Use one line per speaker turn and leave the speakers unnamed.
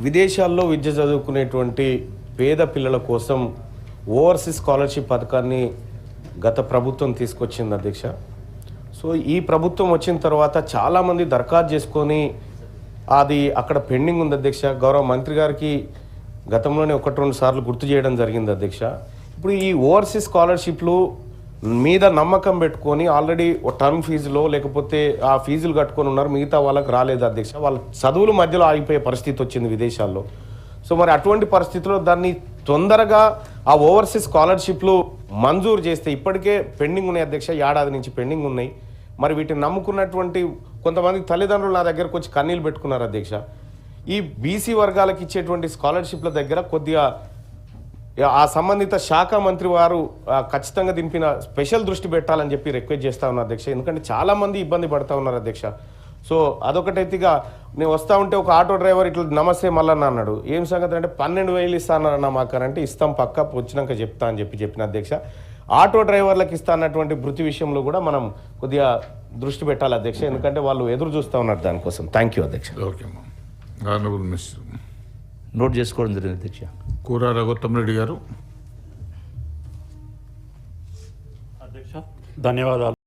విదేశాల్లో విద్య చదువుకునేటువంటి పేద పిల్లల కోసం ఓవర్సీస్ స్కాలర్షిప్ పథకాన్ని గత ప్రభుత్వం తీసుకొచ్చింది అధ్యక్ష. సో ఈ ప్రభుత్వం వచ్చిన తర్వాత చాలామంది దరఖాస్తు చేసుకొని అది అక్కడ పెండింగ్ ఉంది అధ్యక్ష. గౌరవ మంత్రి గారికి గతంలోనే 1-2 సార్లు గుర్తు చేయడం జరిగింది అధ్యక్ష. ఇప్పుడు ఈ ఓవర్సీస్ స్కాలర్షిప్లు మీద నమ్మకం పెట్టుకొని ఆల్రెడీ టర్మ్ ఫీజులో లేకపోతే ఆ ఫీజులు కట్టుకొని ఉన్నారు, మిగతా వాళ్ళకి రాలేదు అధ్యక్ష. వాళ్ళ చదువులు మధ్యలో ఆగిపోయే పరిస్థితి వచ్చింది విదేశాల్లో. సో మరి అటువంటి పరిస్థితుల్లో దాన్ని తొందరగా ఆ ఓవర్సీస్ స్కాలర్షిప్లు మంజూరు చేస్తే, ఇప్పటికే పెండింగ్ ఉన్నాయి అధ్యక్ష, ఏడాది నుంచి పెండింగ్ ఉన్నాయి. మరి వీటిని నమ్ముకున్నటువంటి కొంతమంది తల్లిదండ్రులు నా దగ్గరకు వచ్చి కన్నీళ్ళు పెట్టుకున్నారు అధ్యక్ష. ఈ బీసీ వర్గాలకు ఇచ్చేటువంటి స్కాలర్షిప్ల దగ్గర కొద్దిగా ఆ సంబంధిత శాఖ మంత్రి వారు ఖచ్చితంగా దీనిపైన స్పెషల్ దృష్టి పెట్టాలని చెప్పి రిక్వెస్ట్ చేస్తా ఉన్నారు అధ్యక్ష. ఎందుకంటే చాలామంది ఇబ్బంది పడుతూ ఉన్నారు అధ్యక్ష. సో అదొకటైతేగా నేను వస్తూ ఉంటే ఒక ఆటో డ్రైవర్ ఇట్లా నమస్తే మల్లన్న అన్నాడు. ఏం సంగతి అంటే 12,000 ఇస్తానన్నా మాకనంటే ఇస్తాం పక్క వచ్చినాక చెప్తా అని చెప్పిన అధ్యక్ష. ఆటో డ్రైవర్లకు ఇస్తా అన్నటువంటి వృత్తి విషయంలో కూడా మనం కొద్దిగా దృష్టి పెట్టాలి అధ్యక్ష, ఎందుకంటే వాళ్ళు ఎదురు చూస్తూ ఉన్నారు దానికోసం. థ్యాంక్ యూ అధ్యక్ష.
ఓకే ఆనరబుల్ మినిస్టర్
నోట్ చేసుకోవడం జరిగింది అధ్యక్ష.
కూర రఘుత్తమరెడ్డి గారు.
అధ్యక్ష ధన్యవాదాలు.